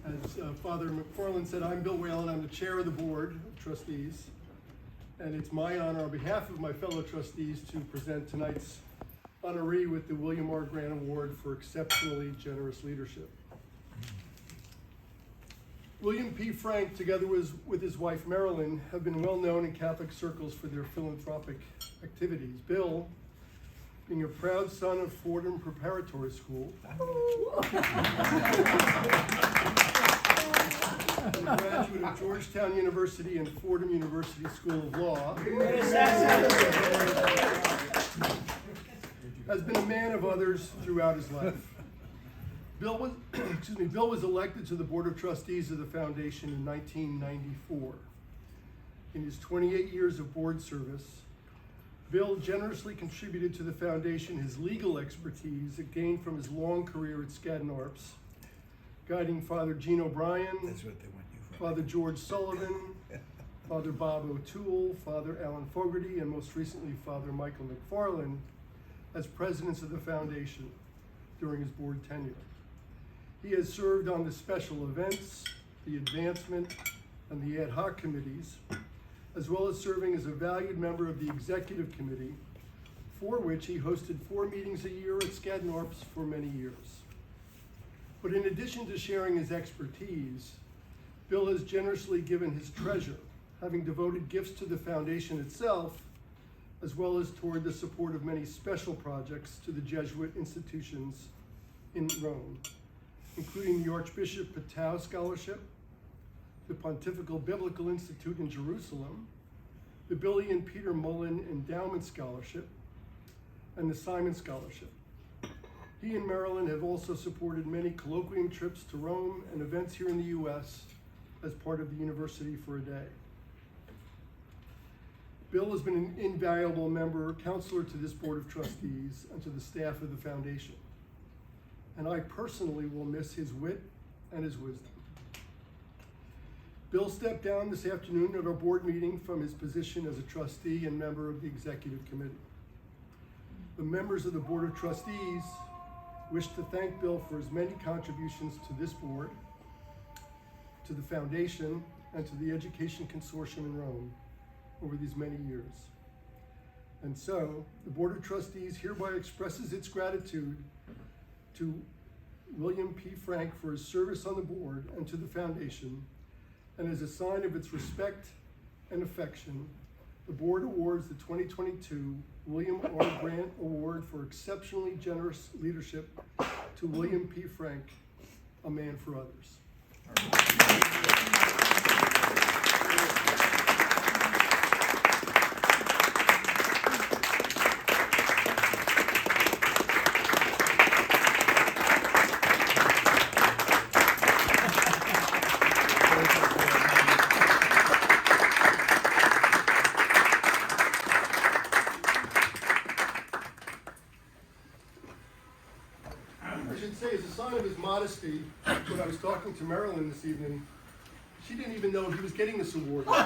As Father McFarland said, I'm Bill Whalen. I'm the chair of the board of trustees. And it's my honor on behalf of my fellow trustees to present tonight's honoree with the William R. Grant Award for Exceptionally Generous Leadership. William P. Frank, together with his wife Marilyn, have been well known in Catholic circles for their philanthropic activities. Bill, being a proud son of Fordham Preparatory School, a graduate of Georgetown University and Fordham University School of Law, has been a man of others throughout his life. Bill was elected to the Board of Trustees of the Foundation in 1994. In his 28 years of board service, Bill generously contributed to the Foundation his legal expertise that gained from his long career at Skadden Arps, guiding Father Gene O'Brien, Father George Sullivan, Father Bob O'Toole, Father Alan Fogarty, and most recently Father Michael McFarland as presidents of the Foundation during his board tenure. He has served on the special events, the advancement, and the ad hoc committees, as well as serving as a valued member of the executive committee, for which he hosted 4 meetings a year at Skadden Arps for many years. But in addition to sharing his expertise, Bill has generously given his treasure, having devoted gifts to the foundation itself, as well as toward the support of many special projects to the Jesuit institutions in Rome, including the Archbishop Patau Scholarship, the Pontifical Biblical Institute in Jerusalem, the Billy and Peter Mullen Endowment Scholarship, and the Simon Scholarship. He and Marilyn have also supported many colloquium trips to Rome and events here in the U.S. as part of the University for a Day. Bill has been an invaluable member, counselor to this Board of Trustees and to the staff of the Foundation. And I personally will miss his wit and his wisdom. Bill stepped down this afternoon at our board meeting from his position as a trustee and member of the executive committee. The members of the Board of Trustees wish to thank Bill for his many contributions to this board, to the Foundation, and to the Education Consortium in Rome over these many years. And so, the Board of Trustees hereby expresses its gratitude to William P. Frank for his service on the board and to the Foundation, and as a sign of its respect and affection, the board awards the 2022 William R. Grant Award for Exceptionally Generous Leadership to William P. Frank, a man for others. As a sign of his modesty, when I was talking to Marilyn this evening, she didn't even know he was getting this award. As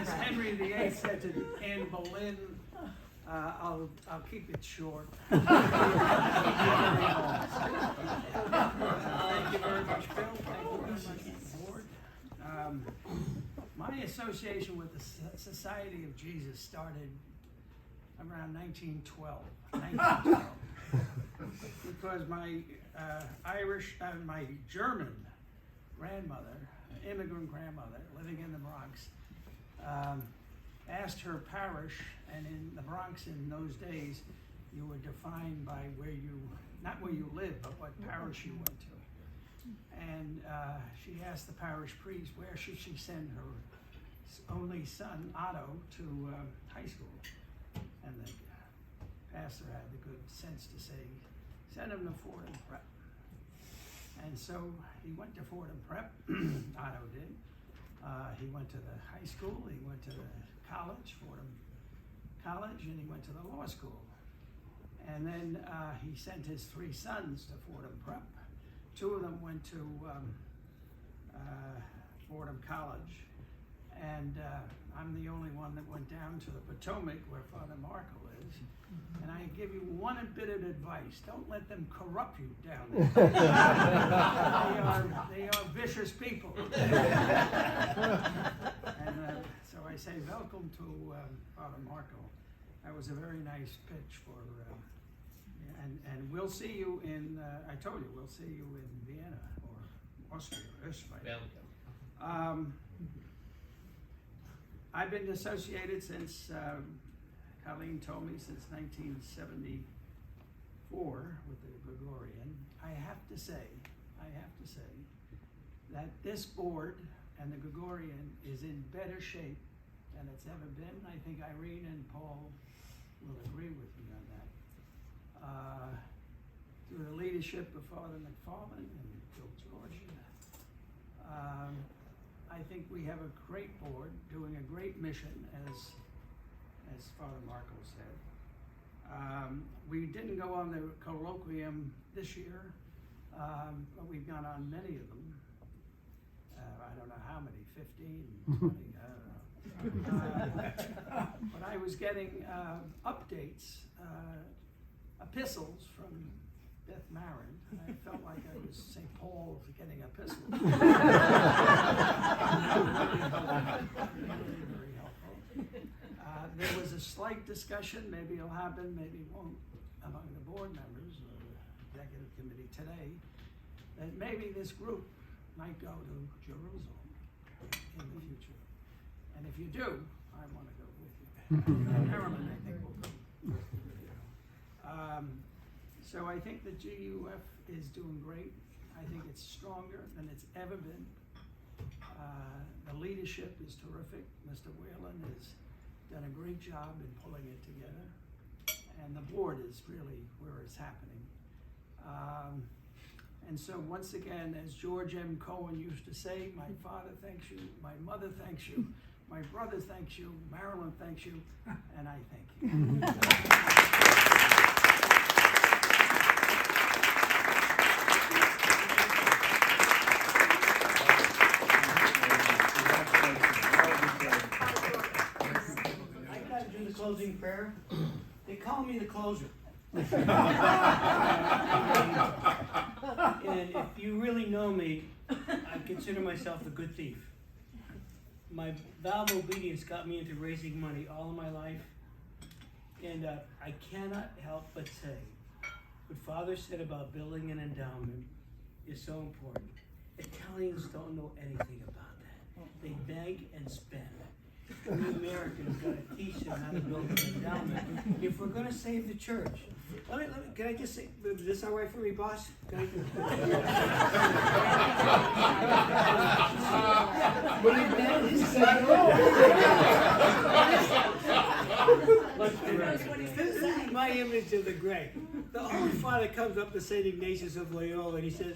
Henry VIII said to Anne Boleyn, I'll keep it short. Thank you very much, Bill. Thank you very much, board. My association with the Society of Jesus started around 1912. Because my my German grandmother, immigrant grandmother, living in the Bronx, asked her parish, and in the Bronx in those days, you were defined by not where you lived, but what parish you went to. And she asked the parish priest where should she send her only son, Otto, to high school. And the pastor had the good sense to say, send him to Fordham Prep. And so he went to Fordham Prep, Otto did. He went to the high school, he went to the college, Fordham College, and he went to the law school. And then he sent his 3 sons to Fordham Prep. 2 of them went to Fordham College, And I'm the only one that went down to the Potomac where Father Markle is. And I give you one bit of advice: don't let them corrupt you down there. They are vicious people. And so I say welcome to Father Markle. That was a very nice pitch for, and we'll see you in, I told you, we'll see you in Vienna or Austria, Österreich. I've been associated since, Colleen told me, since 1974 with the Gregorian. I have to say that this board and the Gregorian is in better shape than it's ever been. I think Irene and Paul will agree with me on that. Through the leadership of Father McFarland and Bill George, I think we have a great board doing a great mission, as Father Markle said. We didn't go on the colloquium this year, but we've gone on many of them. I don't know how many, 15, 20, I don't know. But I was getting updates, epistles from Beth Marin. I felt like I was St. Paul getting epistles. Very helpful. There was a slight discussion, maybe it'll happen, maybe it won't, among the board members or the executive committee today, that maybe this group might go to Jerusalem in the future. And if you do, I want to go with you. Marilyn, I think will go. So I think the GUF is doing great. I think it's stronger than it's ever been. The leadership is terrific. Mr. Whalen has done a great job in pulling it together. And the board is really where it's happening. And so once again, as George M. Cohen used to say, my father thanks you, my mother thanks you, my brother thanks you, Marilyn thanks you, and I thank you. I gotta do the closing prayer. They call me the closer. And if you really know me, I consider myself a good thief. My vow of obedience got me into raising money all of my life. And I cannot help but say, what Father said about building an endowment is so important. Italians don't know anything about that. They beg and spend. We Americans gotta teach them how to build an endowment if we're gonna save the church. Can I just say, is this all right for me, boss? Can I This is my image of the Greg. The Holy Father comes up to St. Ignatius of Loyola and he says,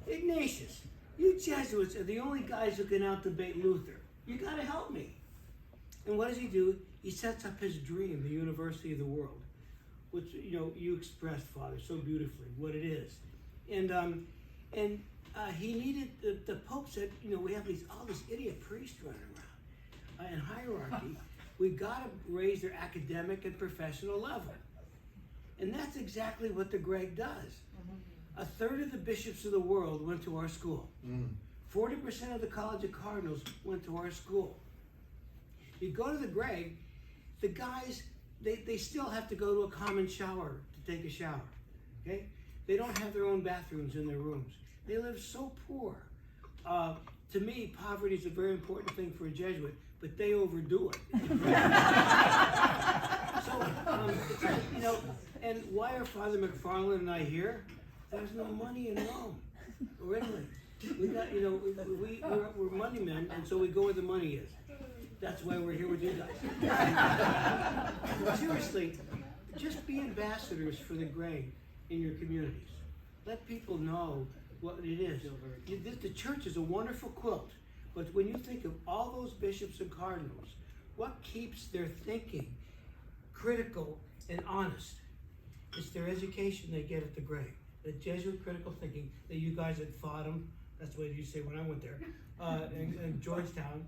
Ignatius, you Jesuits are the only guys who can out-debate Luther. You gotta help me. And what does he do? He sets up his dream, the University of the World, which you expressed, Father, so beautifully what it is. And he needed the Pope said, we have all this idiot priests running around in hierarchy. We got to raise their academic and professional level, and that's exactly what the Greg does. A third of the bishops of the world went to our school. 40% of the College of Cardinals went to our school. You go to the Greg, the guys, they still have to go to a common shower to take a shower, okay? They don't have their own bathrooms in their rooms. They live so poor. To me, poverty is a very important thing for a Jesuit, but they overdo it. And why are Father McFarland and I here? There's no money in Rome or Italy. We got, we're money men, and so we go where the money is. That's why we're here with you guys. Seriously, just be ambassadors for the Greg in your communities. Let people know what it is. The church is a wonderful quilt, but when you think of all those bishops and cardinals, what keeps their thinking critical and honest? It's their education they get at the Greg. The Jesuit critical thinking that you guys at Fordham, that's what you say when I went there, in Georgetown,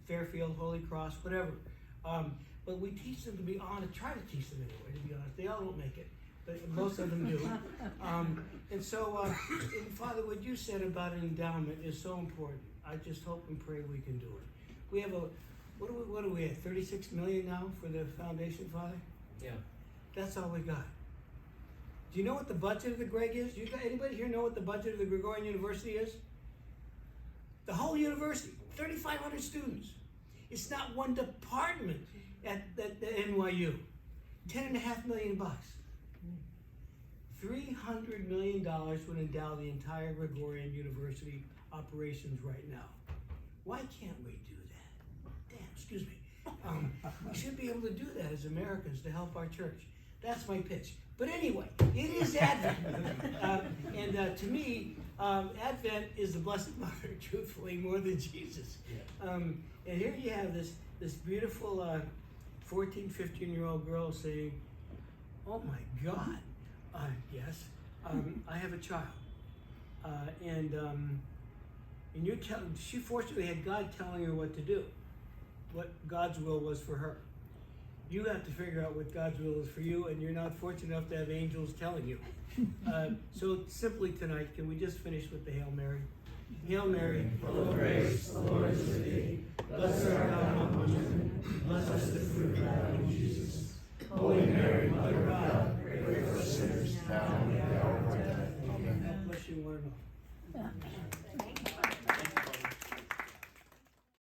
Fairfield, Holy Cross, whatever. But we teach them to be honest, try to teach them anyway, to be honest. They all don't make it, but most of them do. And so, and Father, what you said about an endowment is so important. I just hope and pray we can do it. We have what do we have, 36 million now for the foundation, Father? Yeah. That's all we got. Do you know what the budget of the Greg is? Anybody here know what the budget of the Gregorian University is? The whole university, 3,500 students. It's not one department at the NYU. $10.5 million bucks. $300 million would endow the entire Gregorian University operations right now. Why can't we do that? Damn, excuse me. We should be able to do that as Americans to help our church. That's my pitch. But anyway, it is Advent. And to me, Advent is the Blessed Mother, truthfully, more than Jesus. And here you have this beautiful 14, 15-year-old girl saying, oh my God, yes, I have a child. And she fortunately had God telling her what to do, what God's will was for her. You have to figure out what God's will is for you, and you're not fortunate enough to have angels telling you. So simply tonight, can we just finish with the Hail Mary? Hail Mary, full of grace, the Lord is with thee. Blessed art thou among women, blessed is the fruit of thy womb, Jesus. Holy Mary, Mother of God, pray for us sinners, now and at the hour of our death. Amen. God bless you, one and all.